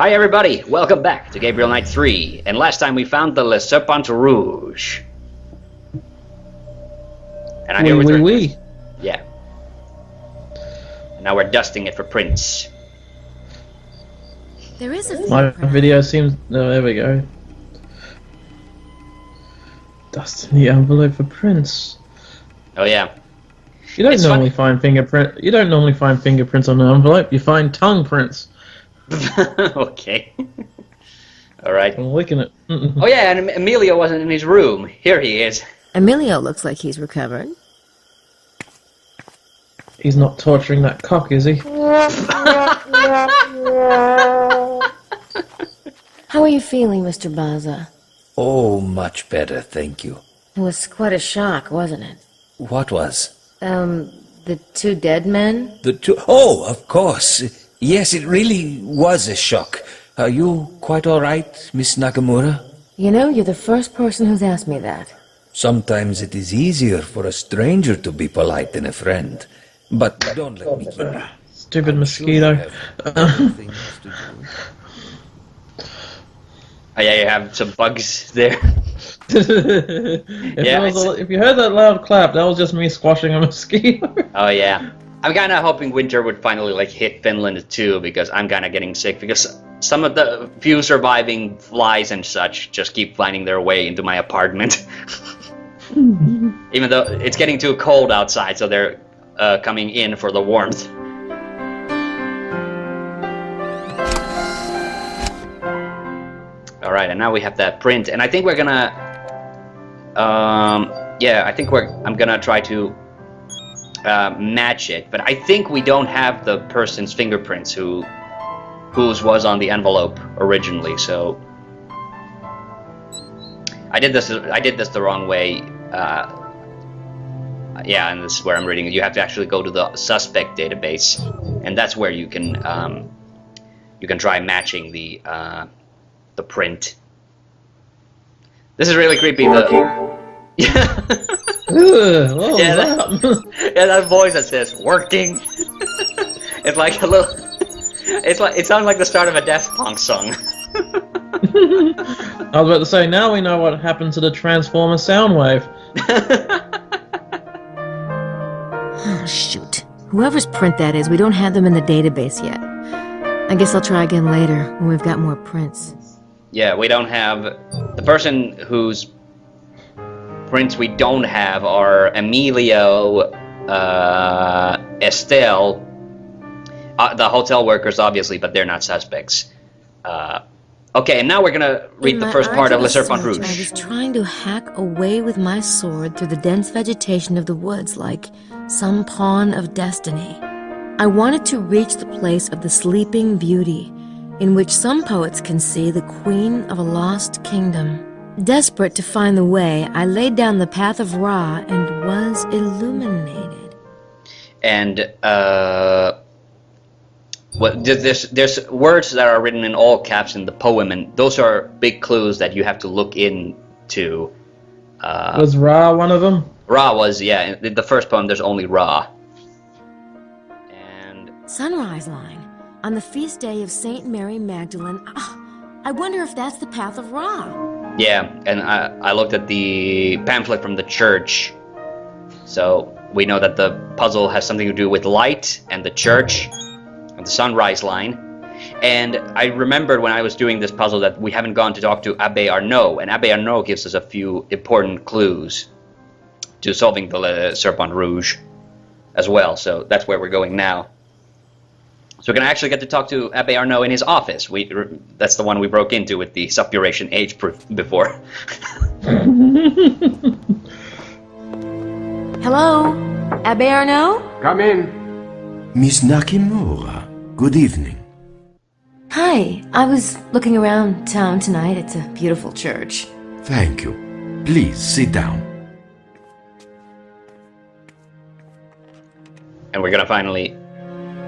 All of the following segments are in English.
Hi everybody, welcome back to Gabriel Night 3, and last time we found the Le Serpent Rouge. And I'm here with we. Yeah. And now we're dusting it for prints. There is a My video seems... No, there we go. Dusting the envelope for prints. Oh yeah. You don't normally find fingerprint. You don't normally find fingerprints on an envelope. You find tongue prints. Okay. Alright. I'm licking it. Oh yeah, and Emilio wasn't in his room. Here he is. Emilio looks like he's recovered. He's not torturing that cock, is he? How are you feeling, Mr. Baza? Oh, much better, thank you. It was quite a shock, wasn't it? What was? The two dead men? The two... Oh, of course. Yes, it really was a shock. Are you quite all right, Miss Nakamura? You know, you're the first person who's asked me that. Sometimes it is easier for a stranger to be polite than a friend. But don't let me keep you. Stupid mosquito. Oh yeah, you have some bugs there. If you heard that loud clap, that was just me squashing a mosquito. Oh yeah. I'm kind of hoping winter would finally like hit Finland too, because I'm kind of getting sick, because some of the few surviving flies and such just keep finding their way into my apartment. Even though it's getting too cold outside, so they're coming in for the warmth. Alright, and now we have that print, and I think we're gonna I'm gonna try to match it, but I think we don't have the person's fingerprints whose was on the envelope originally, so I did this the wrong way. Yeah, and this is where I'm reading it. You have to actually go to the suspect database, and that's where you can try matching the print. This is really creepy. Yeah, that voice that says "working." It's like a little. It sounds like the start of a Daft Punk song. I was about to say, now we know what happened to the Transformer Soundwave. Oh, shoot. Whoever's print that is, we don't have them in the database yet. I guess I'll try again later, when we've got more prints. Yeah, we don't have... The person whose prints we don't have are Emilio, Estelle, the hotel workers, obviously, but they're not suspects. Okay, and now we're gonna read the first part of Le Serpent Rouge. I was trying to hack away with my sword through the dense vegetation of the woods like some pawn of destiny. I wanted to reach the place of the sleeping beauty, in which some poets can see the queen of a lost kingdom. Desperate to find the way, I laid down the path of Ra and was illuminated. And, there's words that are written in all caps in the poem, and those are big clues that you have to look into. Was Ra one of them? Ra was, yeah. In the first poem, there's only Ra. And Sunrise line. On the feast day of Saint Mary Magdalene. I wonder if that's the path of Ra. yeah, and I looked at the pamphlet from the church, so we know that the puzzle has something to do with light and the church. The sunrise line. And I remembered when I was doing this puzzle that we haven't gone to talk to Abbe Arnaud, and Abbe Arnaud gives us a few important clues to solving the Le Serpent Rouge as well, so that's where we're going now. So we're gonna actually get to talk to Abbe Arnaud in his office. That's the one we broke into with the suppuration age proof before. Hello? Abbe Arnaud? Come in. Miss Nakamura, good evening. Hi, I was looking around town tonight. It's a beautiful church. Thank you. Please sit down. And we're gonna finally...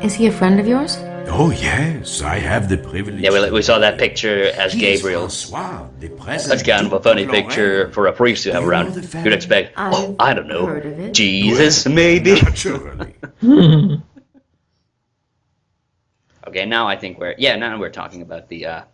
Is he a friend of yours? Oh yes, I have the privilege. Yeah, we saw that picture as Gabriel. That's kind of a funny picture for a priest to have around. You'd expect, I don't know, Jesus maybe? Naturally. Okay, now I think now we're talking about the,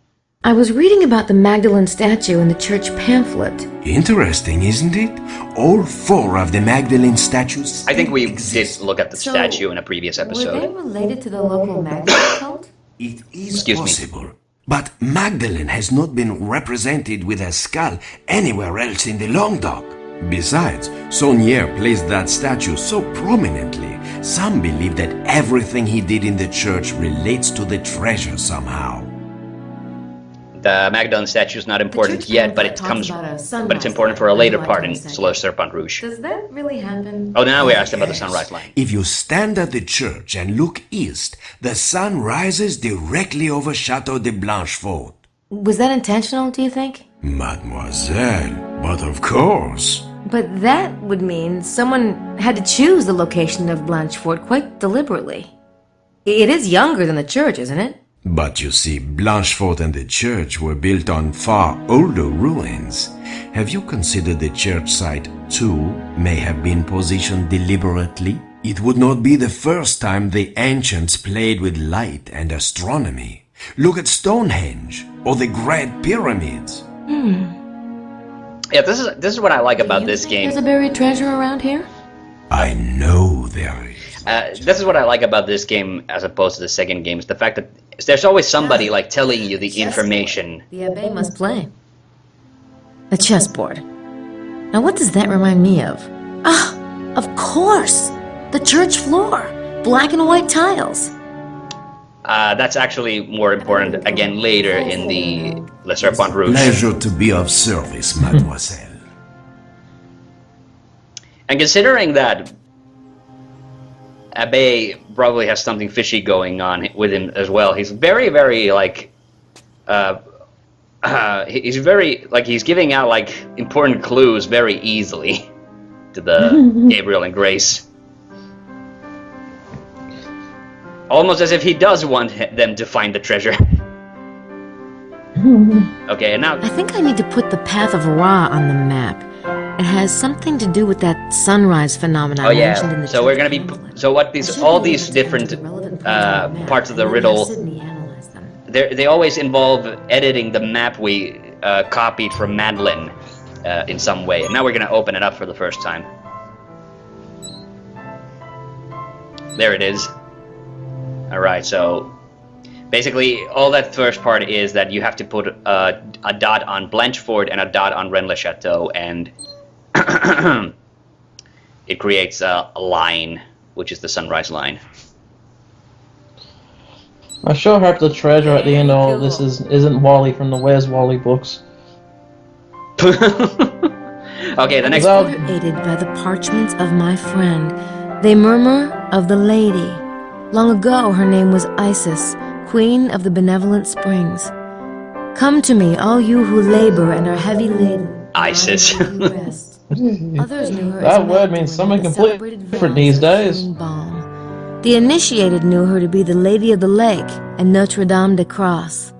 I was reading about the Magdalene statue in the church pamphlet. Interesting, isn't it? All 4 of the Magdalene statues I think we exist. did look at the statue in a previous Were they episode. related to the local Magdalene cult? It is Excuse me. possible. But Magdalene has not been represented with a skull anywhere else in the Long Dock. Besides, Saunier placed that statue so prominently, some believe that everything he did in the church relates to the treasure somehow. The Magdalene statue is not important yet, but it's important for a later part in Le Serpent Rouge. Does that really happen? Oh, now we asked about the sunrise line. If you stand at the church and look east, the sun rises directly over Chateau de Blanchefort. Was that intentional, do you think? Mademoiselle, but of course. But that would mean someone had to choose the location of Blanchefort quite deliberately. It is younger than the church, isn't it? But you see, Blanchefort and the church were built on far older ruins. Have you considered the church site, too, may have been positioned deliberately? It would not be the first time the ancients played with light and astronomy. Look at Stonehenge, or the Great Pyramids. Yeah, this is what I like about this game. There's a buried treasure around here? I know there is. This is what I like about this game as opposed to the second game, is the fact that there's always somebody like telling you the information. The Abbé must play. A chessboard. Now what does that remind me of? Ah, of course! The church floor! Black and white tiles. That's actually more important again later in the Le Serpent Rouge. Pleasure to be of service, mademoiselle. And considering that Abbé probably has something fishy going on with him as well, he's very, very, like, he's giving out, like, important clues very easily to the Gabriel and Grace. Almost as if he does want them to find the treasure. Okay, and now... I think I need to put the Path of Ra on the map. It has something to do with that sunrise phenomenon mentioned in the so we're gonna be... So what all these different parts of the riddle... They always involve editing the map we copied from Madeleine in some way. And now we're gonna open it up for the first time. There it is. Alright, so basically all that first part is that you have to put a dot on Blanchefort and a dot on Rennes-le-Château, and it creates a line, which is the sunrise line. I sure hope the treasure at the end of all this isn't Wally from the Where's Wally books. Okay, the next... Aided by the parchments of my friend, they murmur of the lady. Long ago her name was Isis, queen of the benevolent springs. Come to me, all you who labor and are heavy laden. Isis. Others knew her That word means something completely different these days. Balm. The initiated knew her to be the Lady of the Lake and Notre Dame de Cross.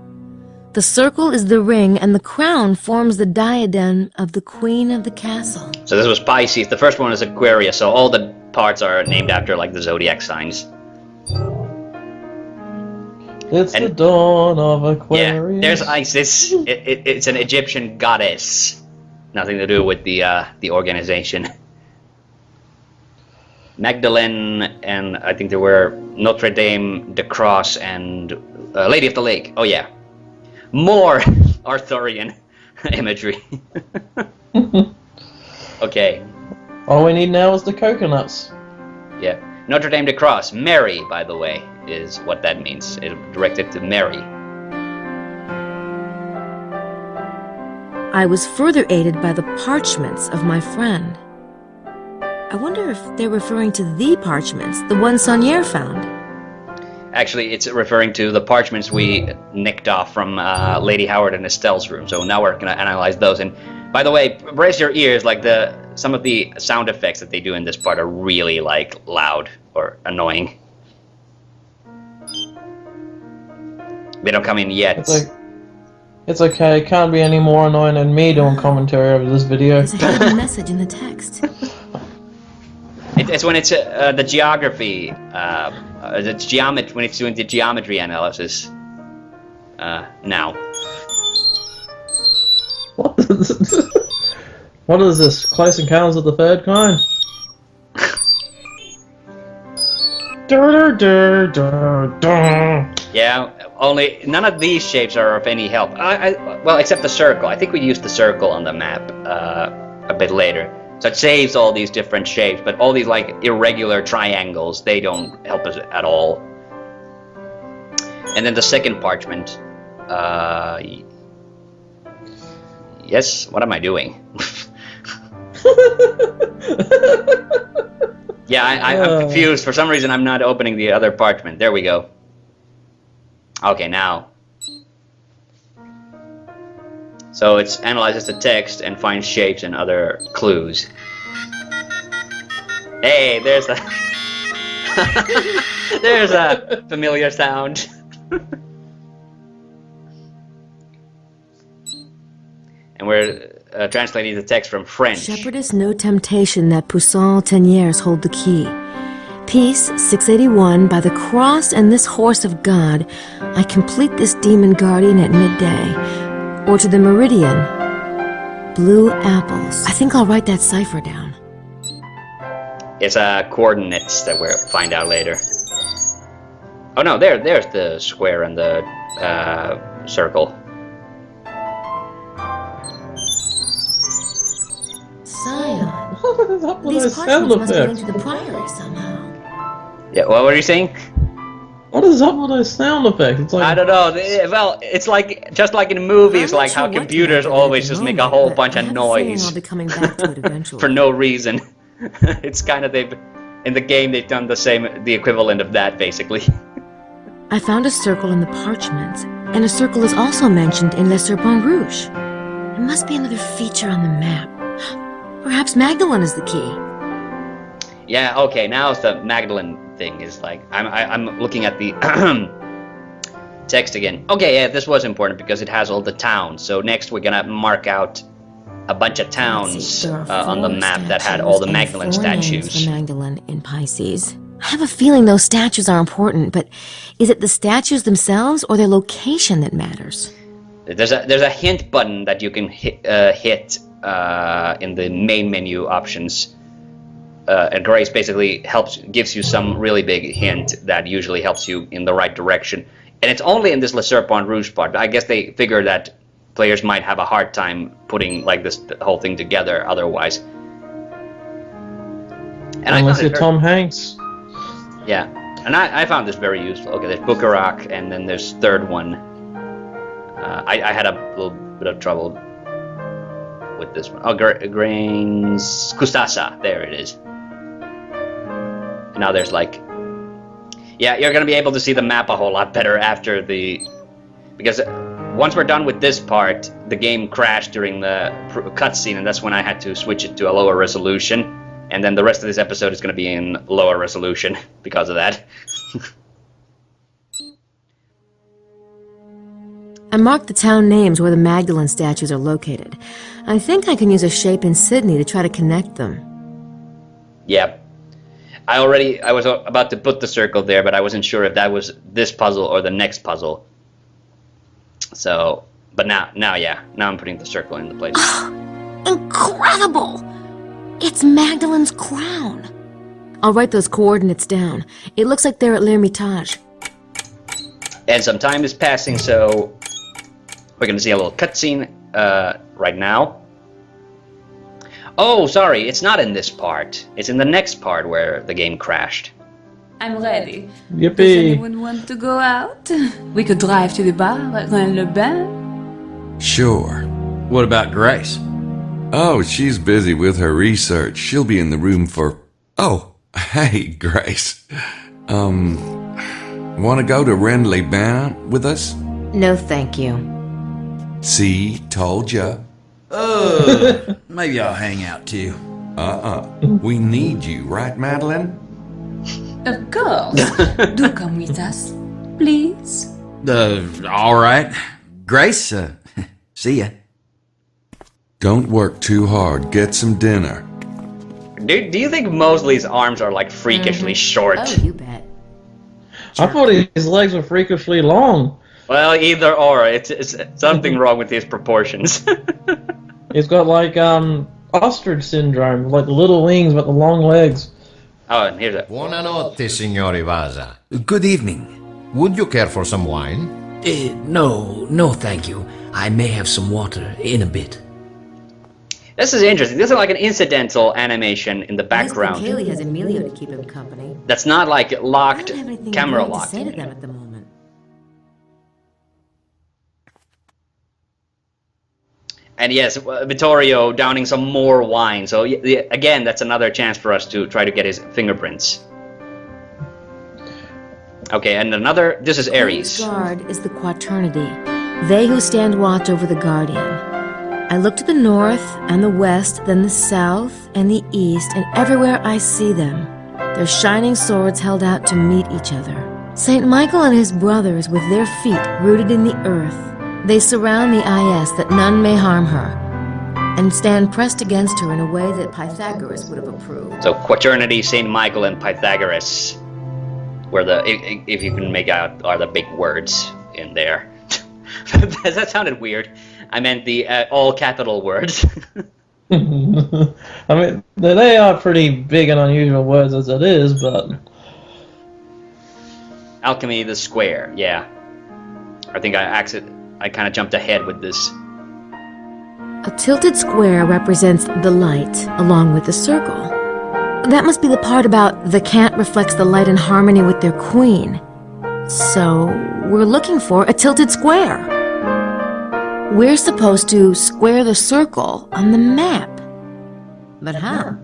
The circle is the ring, and the crown forms the diadem of the queen of the castle. So this was Pisces. The first one is Aquarius, so all the parts are named after, like, the zodiac signs. It's the dawn of Aquarius. Yeah, there's Isis. It's an Egyptian goddess. Nothing to do with the organization. Magdalene, and I think there were Notre Dame de Cross and Lady of the Lake. Oh yeah, more Arthurian imagery. Okay. All we need now is the coconuts. Yeah. Notre Dame de Cross. Mary, by the way, is what that means. It's directed to Mary. I was further aided by the parchments of my friend. I wonder if they're referring to the parchments, the ones Saunier found. Actually, it's referring to the parchments we nicked off from Lady Howard and Estelle's room. So now we're gonna analyze those. And by the way, brace your ears. Like some of the sound effects that they do in this part are really like loud or annoying. They don't come in yet. It's okay. It can't be any more annoying than me doing commentary over this video. There's a hidden message in the text. It's when it's the geography, the geometry, when it's doing the geometry analysis. Now. What is this? Close Encounters of the Third Kind? Yeah, only none of these shapes are of any help. Well, except the circle. I think we used the circle on the map a bit later. So it saves all these different shapes, but all these like irregular triangles, they don't help us at all. And then the second parchment. Yes, what am I doing? Yeah, I'm confused. For some reason, I'm not opening the other parchment. There we go. Okay, now. So it analyzes the text and finds shapes and other clues. Hey, there's a... there's a familiar sound. And we're translating the text from French. Shepherdess no temptation that Poussin Teniers hold the key. Peace 681, by the cross and this horse of God, I complete this demon guardian at midday. Or to the meridian, blue apples. I think I'll write that cipher down. It's coordinates that we'll find out later. Oh no, there's the square and the circle. Scion. What These is parchments that must belong effect? to the priory somehow. Yeah, what were you saying? What is up with those sound effects? It's like I don't know. Well, it's like just like in movies, I'm not like sure how what to computers make of it always at the just make a moment, whole but bunch I of have a feeling noise I'll be coming back to it eventually. for no reason. It's kind of in the game they've done the equivalent of that basically. I found a circle in the parchments, and a circle is also mentioned in Le Serpent Rouge. It must be another feature on the map. Perhaps Magdalene is the key. Yeah. Okay. Now it's the Magdalene thing. Is like I'm looking at the text again. Okay. Yeah. This was important because it has all the towns. So next we're gonna mark out a bunch of towns on the map that had all the Magdalene statues. For Magdalene in Pisces. I have a feeling those statues are important, but is it the statues themselves or their location that matters? There's a hint button that you can hit in the main menu options. And Grace basically gives you some really big hint that usually helps you in the right direction. And it's only in this Le Serpent Rouge part. I guess they figure that players might have a hard time putting like the whole thing together otherwise. And unless you're Tom Hanks. Yeah, and I found this very useful. Okay, there's Bucarac, and then there's third one. I had a little bit of trouble with this one. Oh, Grains Custasa, there it is. And now there's like... Yeah, you're going to be able to see the map a whole lot better after the... Because once we're done with this part, the game crashed during the cutscene, and that's when I had to switch it to a lower resolution. And then the rest of this episode is going to be in lower resolution because of that. I marked the town names where the Magdalene statues are located. I think I can use a shape in Sydney to try to connect them. Yep. I was about to put the circle there, but I wasn't sure if that was this puzzle or the next puzzle. So, but now I'm putting the circle into place. Incredible! It's Magdalene's crown. I'll write those coordinates down. It looks like they're at l'Hermitage. And some time is passing, so we're going to see a little cutscene right now. Oh, sorry, it's not in this part. It's in the next part where the game crashed. I'm ready. Yippee! Does anyone want to go out? We could drive to the bar at Rennes-le-Bain. Sure. What about Grace? Oh, she's busy with her research. She'll be in the room for... Oh, hey, Grace. Want to go to Rennes-les-Bains with us? No, thank you. See, told ya. Maybe I'll hang out too. We need you, right, Madeline? Of course. Do come with us, please. All right. Grace, see ya. Don't work too hard. Get some dinner. Do you think Mosley's arms are like freakishly short? Oh, you bet. I thought his legs were freakishly long. Well, either or. It's something wrong with his proportions. He's got like ostrich syndrome, like the little wings but the long legs. Oh, and here's a... Buonanotte, signor Ivaza. Good evening. Would you care for some wine? No, thank you. I may have some water in a bit. This is interesting. This is like an incidental animation in the At least background. Kaylee has Emilio to keep him company. That's not like I locked, don't have anything camera important to locked. say to them at the moment. And yes, Vittorio downing some more wine. So again, that's another chance for us to try to get his fingerprints. Okay, and another. This is Ares. The guard is the Quaternity, they who stand watch over the Guardian. I look to the north and the west, then the south and the east, and everywhere I see them, their shining swords held out to meet each other. Saint Michael and his brothers, with their feet rooted in the earth, they surround the IS that none may harm her, and stand pressed against her in a way that Pythagoras would have approved. So Quaternity, Saint Michael, and Pythagoras, where the if you can make out are the big words in there. That sounded weird. I meant the all capital words. I mean, they are pretty big and unusual words as it is, but... Alchemy, the square, yeah. I think I kind of jumped ahead with this. A tilted square represents the light, along with the circle. That must be the part about the cant reflects the light in harmony with their queen. So, we're looking for a tilted square. We're supposed to square the circle on the map. But how?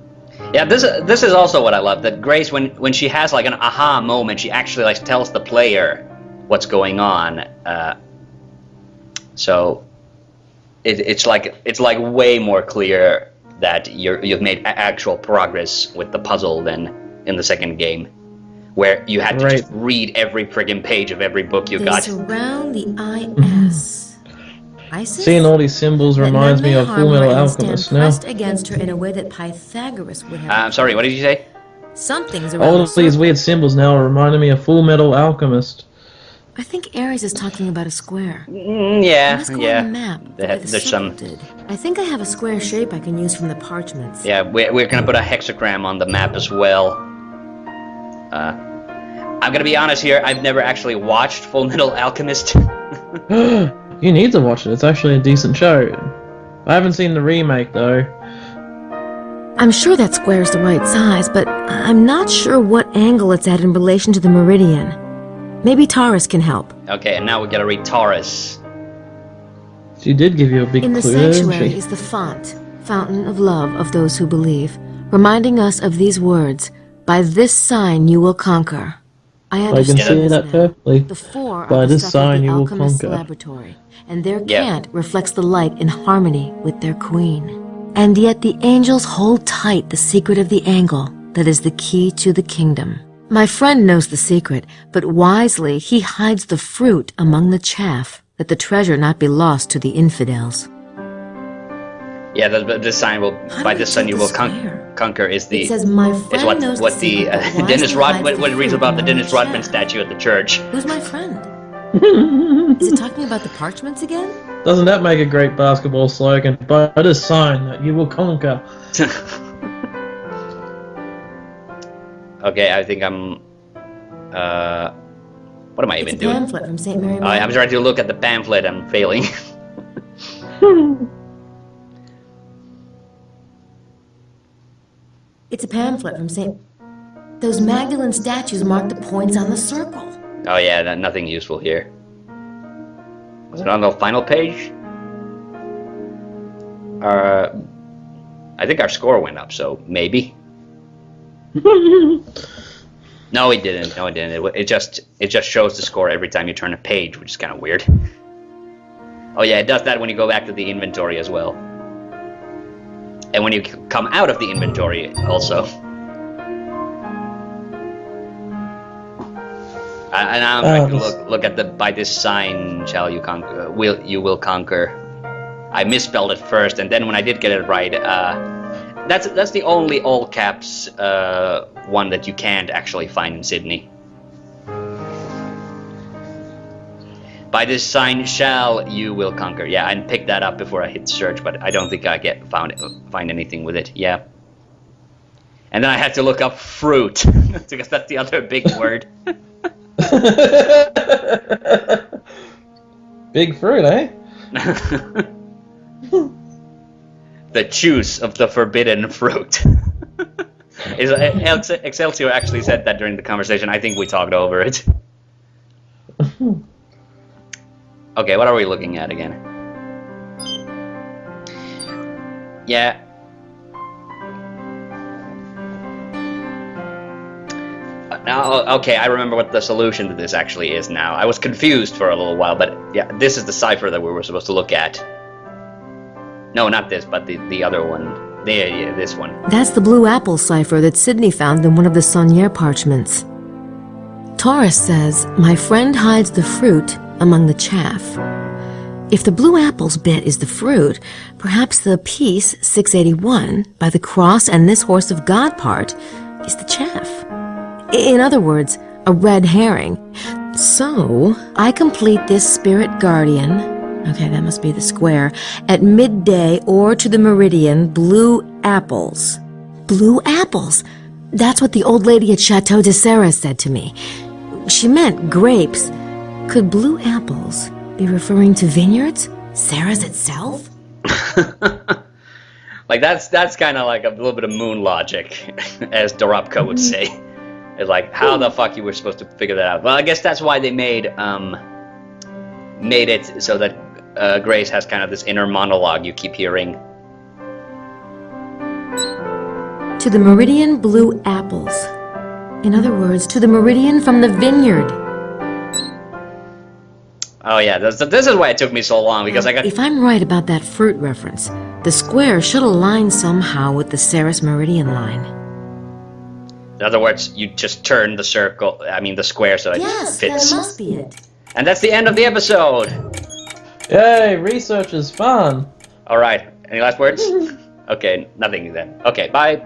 Yeah, this is also what I love. That Grace, when she has like an aha moment, she actually like tells the player what's going on. So it's like way more clear that you've made actual progress with the puzzle than in the second game, where you had to just read every friggin' page of every book you got. They surround the IS. ISIS? Seeing all these symbols reminds me of Full Metal Alchemist now. Pressed against her in a way that Pythagoras would have. I'm sorry, what did you say? Something's around All of these weird symbols now are reminding me of Full Metal Alchemist. I think Ares is talking about a square. Yeah, Let's go yeah. on the map. There's some. Did. I think I have a square shape I can use from the parchments. Yeah, we're gonna put a hexagram on the map as well. I'm gonna be honest here. I've never actually watched Full Metal Alchemist. You need to watch it. It's actually a decent show. I haven't seen the remake though. I'm sure that square is the right size, but I'm not sure what angle it's at in relation to the meridian. Maybe Taurus can help. Okay, and now we gotta read Taurus. She did give you a big In the clue, didn't sanctuary she? is the font, fountain of love of those who believe, reminding us of these words, by this sign you will conquer. I I can understand see this that now. perfectly. The four By are the this stuff sign of the you will alchemist's conquer. laboratory, and their Yeah. cant reflects the light in harmony with their queen. And yet the angels hold tight the secret of the angle that is the key to the kingdom. My friend knows the secret, but wisely he hides the fruit among the chaff, that the treasure not be lost to the infidels. Yeah, this sign will. How By do this we sign check you the will square? conquer. Is the It says, my is friend knows what the the secret, but wisely Dennis Rodman hides what the it reads fruit about the among Dennis the Rodman chaff. statue at the church. Who's my friend? Is it talking about the parchments again? Doesn't that make a great basketball slogan? By this sign that you will conquer. Okay, I think I'm. What am I It's even a doing? pamphlet from St. Mary I'm trying to look at the pamphlet. I'm failing. It's a pamphlet from St. Those Magdalene statues mark the points on the circle. Oh yeah, nothing useful here. Was it on the final page? I think our score went up, so maybe. No, it didn't. No, it didn't. It just shows the score every time you turn a page, which is kind of weird. Oh yeah, it does that when you go back to the inventory as well, and when you come out of the inventory also. And now I'm trying to look at the by this sign shall you conquer. You will conquer. I misspelled it first, and then when I did get it right, That's the only all caps one that you can't actually find in Sydney. By this sign shall you will conquer. Yeah, I picked that up before I hit search, but I don't think I find anything with it. Yeah. And then I had to look up fruit because that's the other big word. Big fruit, eh? The juice of the forbidden fruit. Excelsior actually said that during the conversation. I think we talked over it. Okay, what are we looking at again? Yeah. Now, okay, I remember what the solution to this actually is now. I was confused for a little while, but yeah, this is the cipher that we were supposed to look at. No, not this, but the other one. Yeah, this one. That's the blue apple cipher that Sydney found in one of the Saunier parchments. Taurus says, my friend hides the fruit among the chaff. If the blue apple's bit is the fruit, perhaps the piece 681 by the cross and this horse of God part is the chaff. In other words, a red herring. So, I complete this spirit guardian, okay, that must be the square, at midday or to the meridian, blue apples. Blue apples! That's what the old lady at Chateau de Serres said to me. She meant grapes. Could blue apples be referring to vineyards? Serres itself? Like, that's kind of like a little bit of moon logic, as Dorobka would say. It's like, how the fuck you were supposed to figure that out? Well, I guess that's why they made it so that Grace has kind of this inner monologue you keep hearing. To the meridian blue apples. In other words, to the meridian from the vineyard. Oh yeah, this is why it took me so long, because I got... If I'm right about that fruit reference, the square should align somehow with the Serres meridian line. In other words, you just turn the circle, the square so it fits. Yes, that must be it. And that's the end of the episode! Yay, research is fun! Alright, any last words? Okay, nothing then. Okay, bye!